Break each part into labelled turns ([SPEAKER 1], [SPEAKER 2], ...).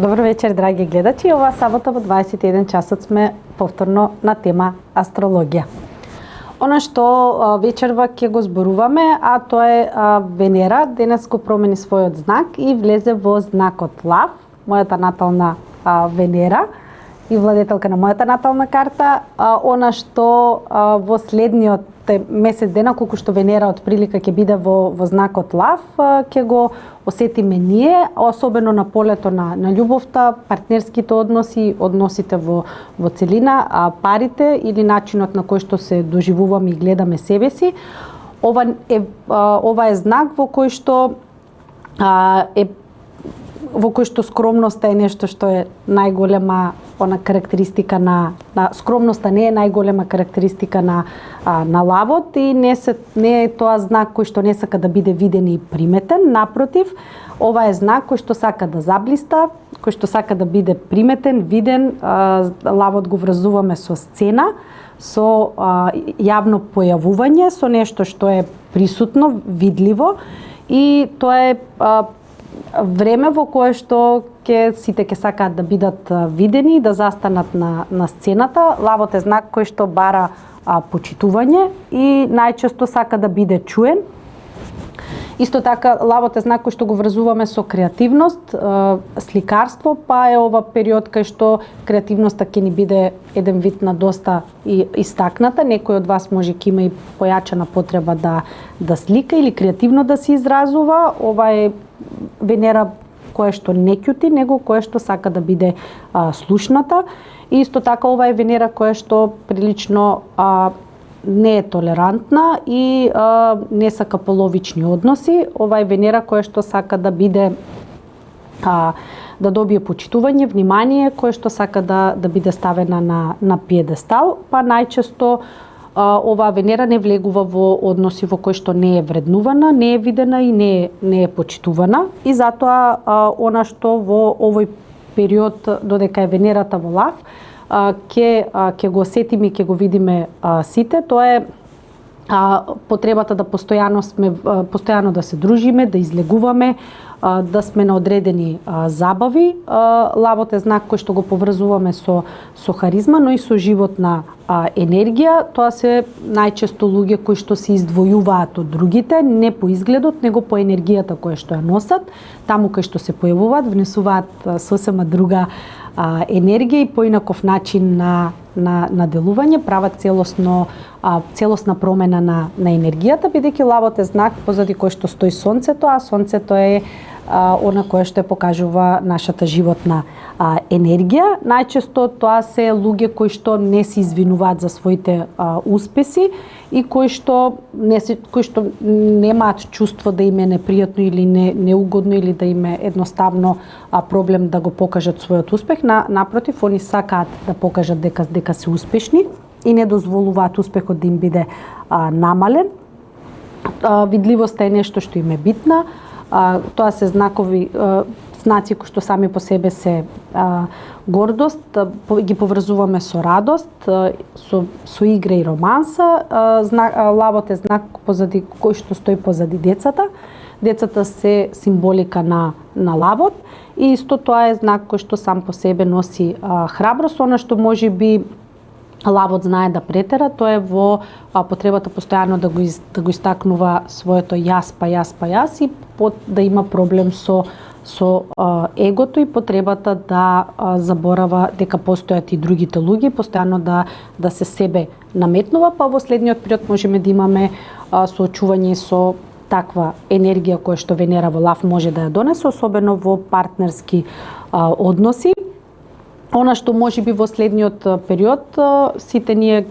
[SPEAKER 1] Добро вечер, драги гледачи. Оваа сабота во 21 часот сме повторно на тема астрологија. Она што вечерва ќе го зборуваме, а тоа е Венера денес го промени својот знак и влезе во знакот Лав, мојата натална Венера и владетелка на мојата натална карта. Она што во следниот месец дена, колку што Венера од прилика ќе биде во знакот Лав, ќе го осетиме ние, особено на полето на љубовта, партнерските односи, односите во целина, парите или начинот на кој што се доживуваме и гледаме себе си. Ова е знак во кој што скромноста е нешто што е најголема карактеристика на скромноста не е најголема карактеристика на лавот и не е тоа знак кој што не сака да биде виден и приметен, напротив, ова е знак кој што сака да заблиста, кој што сака да биде приметен, виден. Лавот го врзуваме со сцена, со јавно појавување, со нешто што е присутно, видливо и тоа е време во кое што сите ќе сакаат да бидат видени и да застанат на сцената. Лавот е знак кој што бара почитување и најчесто сака да биде чуен. Исто така, лавот е знак кој што го врзуваме со креативност, сликарство, па е ова период кај што креативноста ќе ни биде еден вид на доста истакната. Некој од вас може ќе има и појачена потреба да слика или креативно да се изразува. Ова е Венера која што не ќути, него која што сака да биде слушната. И исто така ова е Венера која што прилично не е толерантна и не сака половични односи. Ова е Венера која што сака да биде да добие почитување, внимание, која што сака да биде ставена на пиедестал, па најчесто оваа Венера не влегува во односи во кои што не е вреднувана, не е видена и не е почитувана. И затоа она што во овој период додека е Венерата во Лав, ќе го осетиме и ќе го видиме сите, тоа е потребата да постојано да се дружиме, да излегуваме, да сме на одредени забави. Лавот е знак кој што го поврзуваме со харизма, но и со животна енергија. Тоа се најчесто луѓе кои што се издвојуваат од другите, не по изгледот, него по енергијата која што ја носат. Таму кај што се појавуваат, внесуваат сосема друга енергија и поинаков начин на делување, прават целосна промена на енергијата, бидејќи лавот е знак позади кој што стои сонцето, а сонцето е она кое што покажува нашата животна енергија. Најчесто тоа се луѓе кои што не се извинуваат за своите успеси и кои што немаат чувство да им е непријатно или неугодно или да им е едноставно проблем да го покажат својот успех. Напротив, они сакаат да покажат дека се успешни и не дозволуваат успехот да им биде намален. Видливоста е нешто што им е битна. Тоа се знаци кои што сами по себе се гордост, ги поврзуваме со радост, со игра и романса. Лавот е знак кој што стои позади децата. Децата се символика на лавот и исто тоа е знак кој што сам по себе носи храброст. Она што може би лавот знае да претера, тоа е во потребата постојано да го истакнува своето јас и да има проблем со егото и потребата да заборава дека постојат и другите луѓе, постојано да се себе наметнува, па во следниот период можеме да имаме соочување со таква енергија која што Венера во Лав може да ја донесе, особено во партнерски односи. Она што може би во следниот период сите ние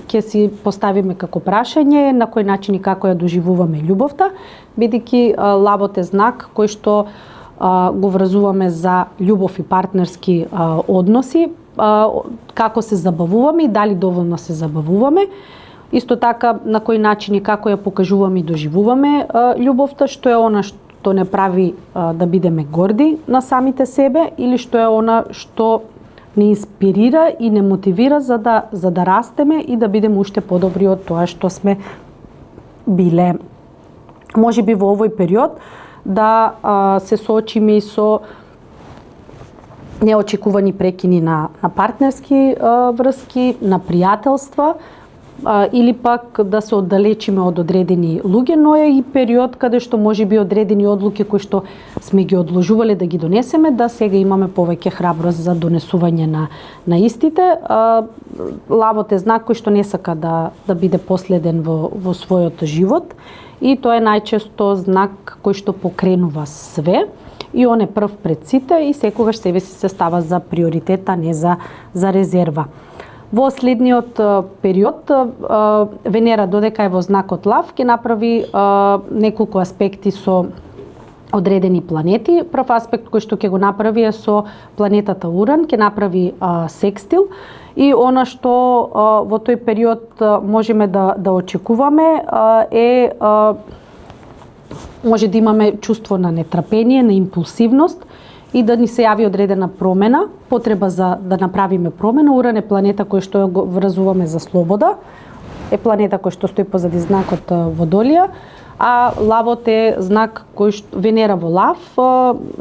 [SPEAKER 1] ќе си поставиме како прашање на кој начин и како ја доживуваме љубовта, бидејќи лавот е знак кој што го врзуваме за љубов и партнерски односи, како се забавуваме и дали доволно се забавуваме. Исто така на кој начин и како ја покажуваме и доживуваме љубовта, што е она што не прави да бидеме горди на самите себе или што е она што не инспирира и не мотивира за да растеме и да бидеме уште подобри од тоа што сме биле. Може би во овој период да се соочиме и со неочекувани прекини на партнерски врски, на пријателства, или пак да се оддалечиме од одредени луѓе, но е и период каде што можеби одредени одлуки кои што сме ги одложувале да ги донесеме, да сега имаме повеќе храброст за донесување на истите. Лавот е знак кој што не сака да биде последен во својот живот, и тоа е најчесто знак кој што покренува све, и он е прв пред сите и секогаш себе се става за приоритет, а не за резерва. Во следниот период Венера, додека е во знакот Лав, ќе направи неколку аспекти со одредени планети. Прв аспект кој што ќе го направи е со планетата Уран, ќе направи секстил, и она што во тој период можеме да очекуваме е може да имаме чувство на нетрпение, на импулсивност, и да ни се јави одредена промена, потреба за да направиме промена. Уран е планета кој што го вразуваме за слобода, е планета кој што стои позади знакот Водолија, а Лавот е знак кој што Венера во Лав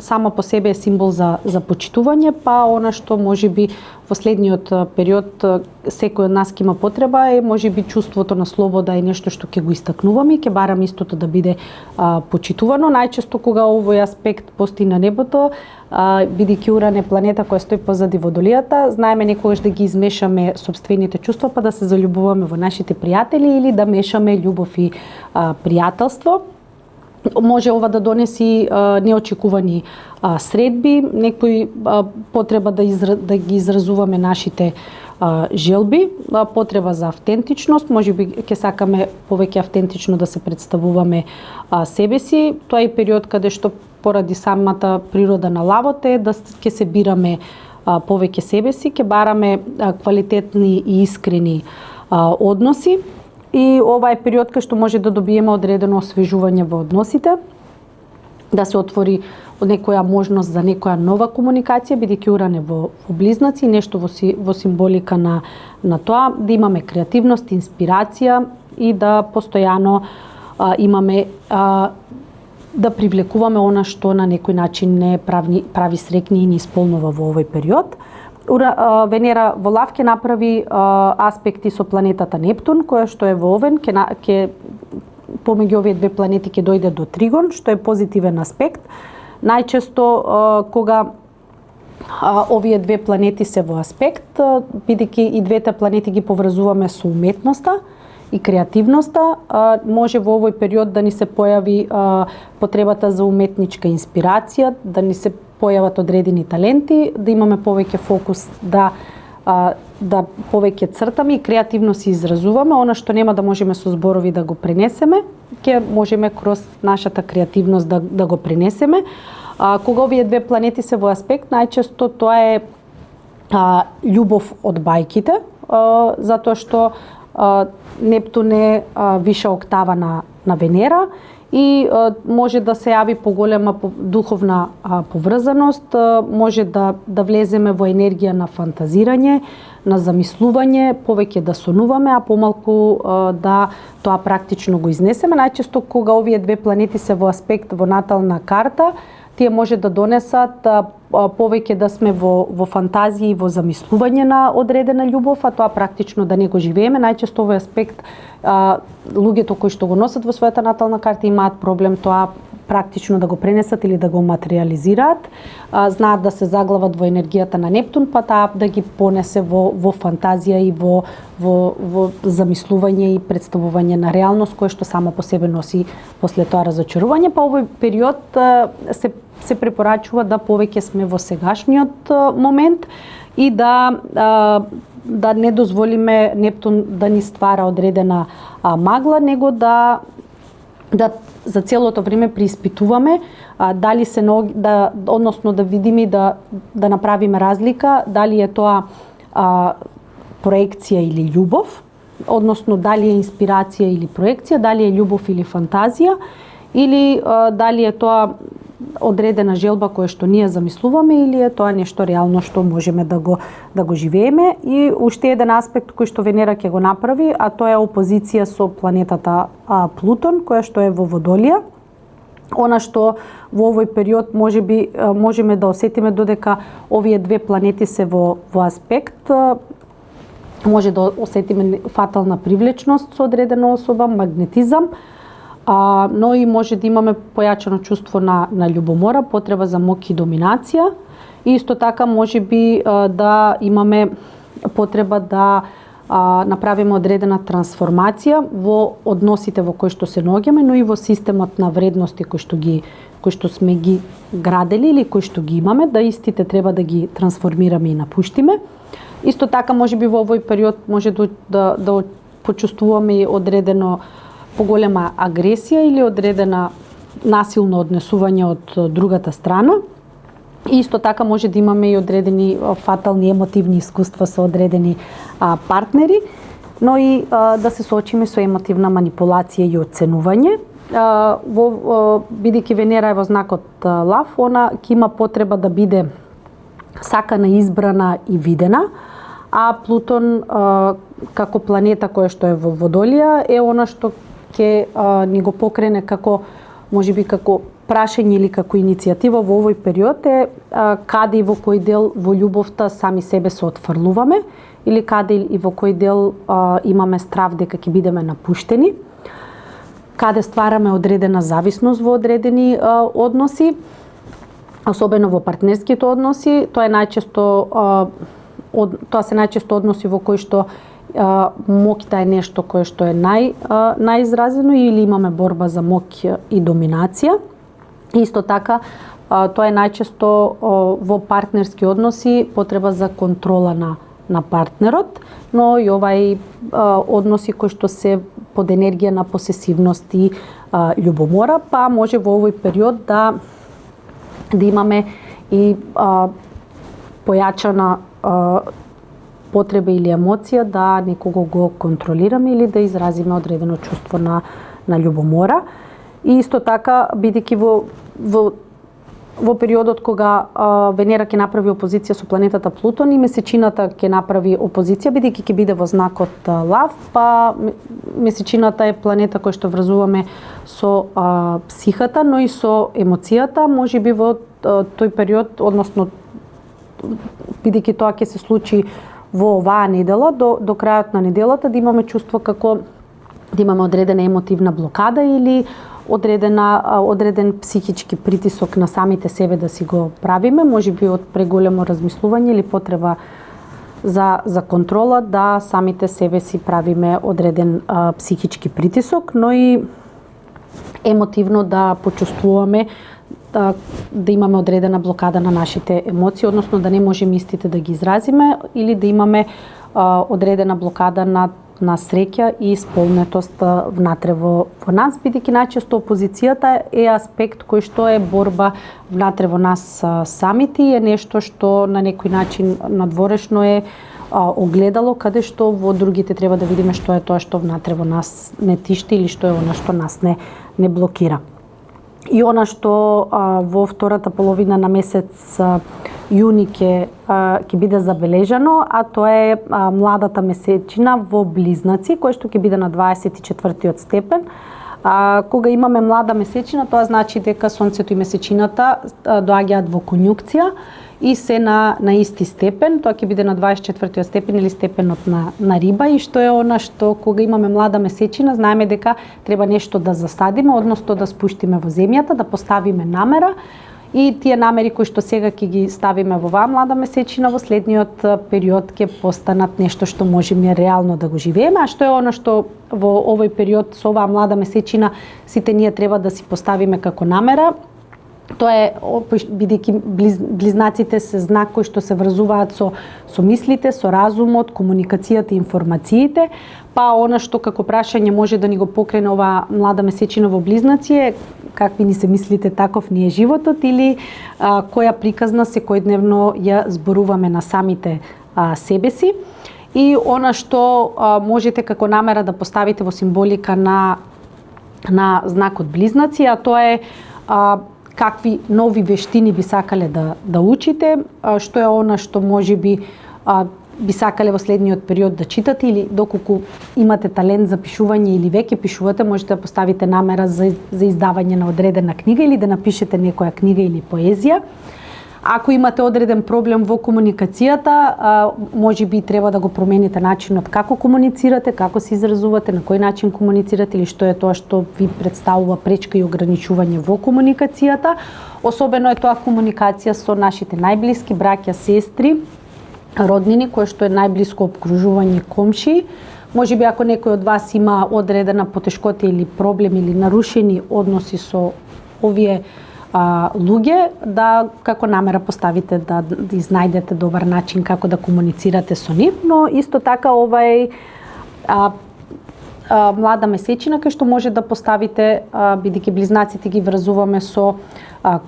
[SPEAKER 1] само по себе е символ за почитување, па она што можеби во следниот период секој од нас ќе има потреба е можеби чувството на слобода е нешто што ќе го истакнуваме и ќе бараме истото да биде почитувано. Најчесто кога овој аспект постои на небото, бидејќи Уран е планета која стои позади Водолијата, знаеме некогаш да ги измешаме сопствените чувства, па да се заљубуваме во нашите пријатели или да мешаме љубов и пријателство. Може ова да донеси неочекувани средби, некои потреба да ги изразуваме нашите желби, потреба за автентичност, можеби ќе сакаме повеќе автентично да се представуваме себе си. Тоа е период каде што поради самата природа на Лавот е да ќе се бираме повеќе себе си, ќе бараме квалитетни и искрени односи. И ова е период кај што може да добиеме одредено освежување во односите, да се отвори некоја можност за некоја нова комуникација, бидејќи Уран е во Близнаци, нешто во символика на тоа, да имаме креативност, инспирација и да постојано имаме да привлекуваме она што на некој начин не прави срекни и не исполнува во овој период. Венера во Лав ќе направи аспекти со планетата Нептун, која што е во Овен, ќе помеѓу овие две планети ќе дојде до Тригон, што е позитивен аспект. Најчесто кога овие две планети се во аспект, бидејќи и двете планети ги поврзуваме со уметноста и креативноста, може во овој период да ни се појави потребата за уметничка инспирација, да ни се појават одредени таленти, да имаме повеќе фокус да повеќе цртаме и креативно се изразуваме. Она што нема да можеме со зборови да го пренесеме, ќе можеме кроз нашата креативност да го пренесеме. Кога овие две планети се во аспект, најчесто тоа е љубов од бајките, затоа што Нептун е виша октава на Венера и може да се јави поголема духовна поврзаност, може да влеземе во енергија на фантазирање, на замислување, повеќе да сонуваме, а помалку да тоа практично го изнесеме. Најчесто кога овие две планети се во аспект во натална карта, тие може да донесат повеќе да сме во фантазија и во замислување на одредена љубов, а тоа практично да не го живееме. Најчесто овој аспект луѓето кои што го носат во својата натална карта имаат проблем тоа практично да го пренесат или да го материализираат. Знаат да се заглават во енергијата на Нептун, па таа да ги понесе во фантазија и во замислување и представување на реалност, кој што само по себе носи после тоа разочарување. Па овој период се препорачува да повеќе сме во сегашниот момент и да не дозволиме Нептун да ни ствара одредена магла, него да за целото време преиспитуваме дали односно да видиме да направиме разлика, дали е тоа проекција или љубов, односно дали е инспирација или проекција, дали е љубов или фантазија, или дали е тоа одредена желба која што ние замислуваме или е тоа нешто реално што можеме да го живееме. И уште еден аспект кој што Венера ќе го направи, а тоа е опозиција со планетата Плутон, која што е во Водолија. Она што во овој период можеме да осетиме додека овие две планети се во аспект, може да осетиме фатална привлечност со одредена особа, магнетизам, но и може да имаме појачено чувство на љубомора, потреба за мок и доминација. И исто така можеби да имаме потреба да направиме одредена трансформација во односите во кои што се наоѓаме, но и во системот на вредности кои што сме ги градели или кои што ги имаме, да истите треба да ги трансформираме и напуштиме. Исто така можеби во овој период може да почувствуваме одредено поголема агресија или одредена насилно однесување од другата страна. И исто така може да имаме и одредени фатални емотивни искуства со одредени партнери, но и да се соочиме со емотивна манипулација и оценување. Бидејќи Венера е во знакот Лав, она ќе има потреба да биде сакана, избрана и видена, а Плутон како планета која што е во Водолија е она што ќе ни го покрене како можеби како прашање или како иницијатива во овој период е каде и во кој дел во љубовта сами себе се отфрлуваме или каде и во кој дел имаме страв дека ќе бидеме напуштени, каде ствараме одредена зависност во одредени односи, особено во партнерските односи. Тоа се најчесто односи во кои што мокта е нешто кое што е најизразено или имаме борба за мок и доминација. Исто така, тоа е најчесто во партнерски односи потреба за контрола на партнерот, но и овај односи кои што се под енергија на посесивност и љубомора, па може во овој период да имаме и појачана потреба или емоција да некого го контролираме или да изразиме одредено чувство на љубомора. И исто така, бидејќи во периодот кога Венера ќе направи опозиција со планетата Плутон и месечината ќе направи опозиција, бидејќи ќе биде во знакот Лав, па месечината е планета која што врзуваме со психата, но и со емоцијата, можеби во тој период, односно бидејќи тоа ќе се случи во оваа недела, до крајот на неделата, да имаме чувство како да имаме одредена емотивна блокада или одреден психички притисок на самите себе да си го правиме, можеби од преголемо размислување или потреба за контрола, да самите себе си правиме одреден психички притисок, но и емотивно да почувствуваме да имаме одредена блокада на нашите емоции, односно да не можеме истите да ги изразиме или да имаме одредена блокада на среќа и исполнетост внатре во нас, бидејќи најчесто опозицијата е аспект кој што е борба внатре во нас самите и е нешто што на некој начин надворешно е огледало каде што во другите треба да видиме што е тоа што внатре во нас не тишти или што е она што нас не блокира. И она што во втората половина на месец јуни ќе биде забележано, а тоа е младата месечина во Близнаци, која што ќе биде на 24-тиот степен. Кога имаме млада месечина, тоа значи дека Сонцето и месечината доаѓаат во конјункција и се на исти степен. Тоа ќе биде на 24-тиот степен или степенот на Риба, и што е она што кога имаме млада месечина, знаеме дека треба нешто да засадиме, односно да спуштиме во земјата, да поставиме намера. И тие намери кои што сега ќе ги ставиме во оваа млада месечина, во следниот период ќе постанат нешто што можеме реално да го живееме, а што е она што во овој период со оваа млада месечина сите ние треба да си поставиме како намера. Тоа е, бидејќи близнаците се знак кои што се врзуваат со мислите, со разумот, комуникацијата и информациите, па она што како прашање може да ни го покрене оваа млада месечина во Близнаци е какви ни се мислите, таков ни е животот, или која приказна секојдневно ја зборуваме на самите себе си. И она што можете како намера да поставите во символика на знакот Близнаци, а тоа е какви нови вештини би сакале да учите, што е она што можеби би сакале во следниот период да читате или доколку имате талент за пишување или веќе пишувате, можете да поставите намера за издавање на одредена книга или да напишете некоја книга или поезија. Ако имате одреден проблем во комуникацијата, може би треба да го промените начинот како комуницирате, како се изразувате, на кој начин комуницирате или што е тоа што ви представува пречка и ограничување во комуникацијата. Особено е тоа комуникација со нашите најблиски браќа, сестри, роднини, кои што е најблиско обкружување, комши. Може би ако некој од вас има одредена потешкота или проблем или нарушени односи со овие луѓе, да како намера поставите да изнајдете добар начин како да комуницирате со нив, но исто така ова е млада месечина кај што може да поставите, бидејќи близнаците ги врзуваме со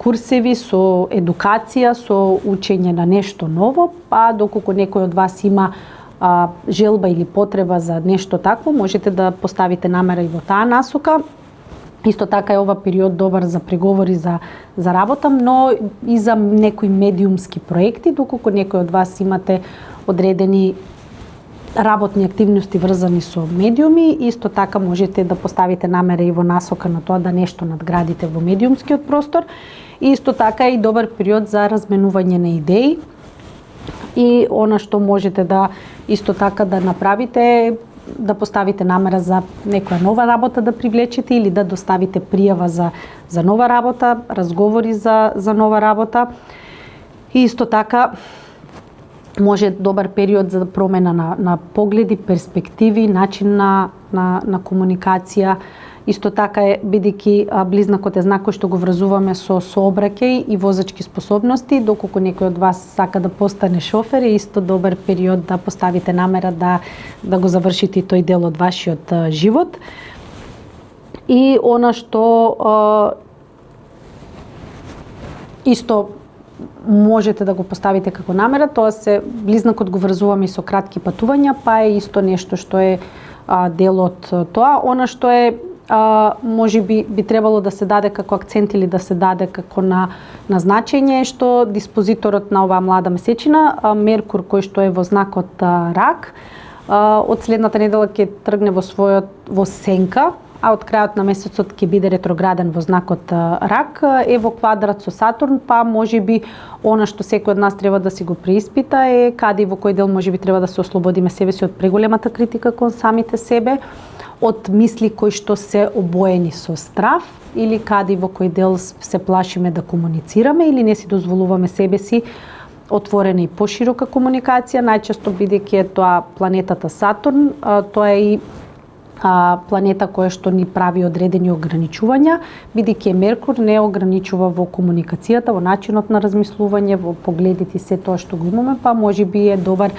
[SPEAKER 1] курсеви, со едукација, со учење на нешто ново, па доколку некој од вас има желба или потреба за нешто такво, можете да поставите намера и во таа насока. Исто така е ова период добар за преговори за работа, но и за некои медиумски проекти, доколку некој од вас имате одредени работни активности врзани со медиуми, исто така можете да поставите намера и во насока на тоа да нешто надградите во медиумскиот простор. И исто така е и добар период за разменување на идеи. И она што можете да исто така да направите, да поставите намера за некоја нова работа да привлечете или да доставите пријава за нова работа, разговори за нова работа. И исто така може добар период за промена на погледи, перспективи, начин на комуникација. Исто така е, бидејќи близнакот е знак кој што го врзуваме со сообраќај и возачки способности, доколку некој од вас сака да постане шофер, е исто добар период да поставите намера да го завршите и тој дел од вашиот живот. И она што исто можете да го поставите како намера, тоа се близнакот го врзуваме и со кратки патувања, па е исто нешто што е дел од тоа. Она што е може би требало да се даде како акцент или да се даде како на значење е што диспозиторот на оваа млада месечина, Меркур, кој што е во знакот Рак, од следната недела ќе тргне во сенка, а од крајот на месецот ќе биде ретрограден во знакот Рак, е во квадрат со Сатурн, па може би она што секој од нас треба да си го преиспита е каде и во кој дел може би треба да се ослободиме себе си од преголемата критика кон самите себе, од мисли кои што се обоени со страв, или каде и во кој дел се плашиме да комуницираме или не си дозволуваме себе си отворена и поширока комуникација, најчесто бидејќи е тоа планетата Сатурн, тоа е и планета која што ни прави одредени ограничувања, бидејќи Меркур не ограничува во комуникацијата, во начинот на размислување, во погледите и се тоа што го имаме, па може би е добар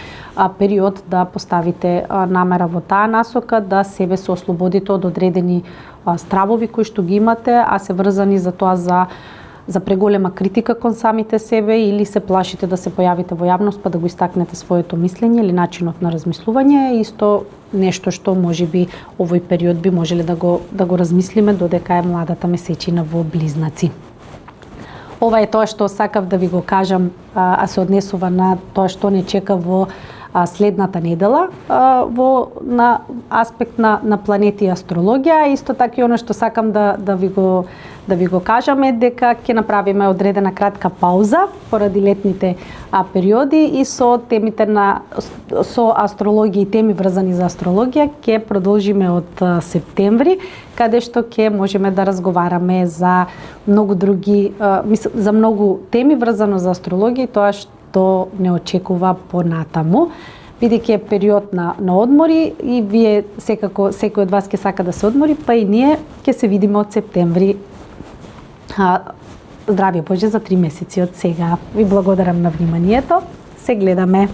[SPEAKER 1] период да поставите намера во таа насока, да себе се ослободите од одредени стравови кои што ги имате, а се врзани за тоа за преголема критика кон самите себе, или се плашите да се појавите во јавност па да го истакнете своето мислење или начинот на размислување, е исто нешто што можеби овој период би можеле да го размислиме додека е младата месечина во Близнаци. Ова е тоа што сакав да ви го кажам, а се однесува на тоа што не чека во следната недела на аспект на планети и астрологија. Исто така и оно што сакам да ви го кажаме дека ќе направиме одредена кратка пауза поради летните периоди и со темите со астрологија и теми врзани за астрологија ќе продолжиме од септември, каде што ќе можеме да разговараме за многу други за многу теми врзано за астрологија и тоа што не очекува понатаму, бидејќи е период на одмори и вие секако секој од вас ќе сака да се одмори, па и ние ќе се видиме од септември. Здравје Боже за 3 месеци од сега. Ви благодарам на вниманието. Се гледаме.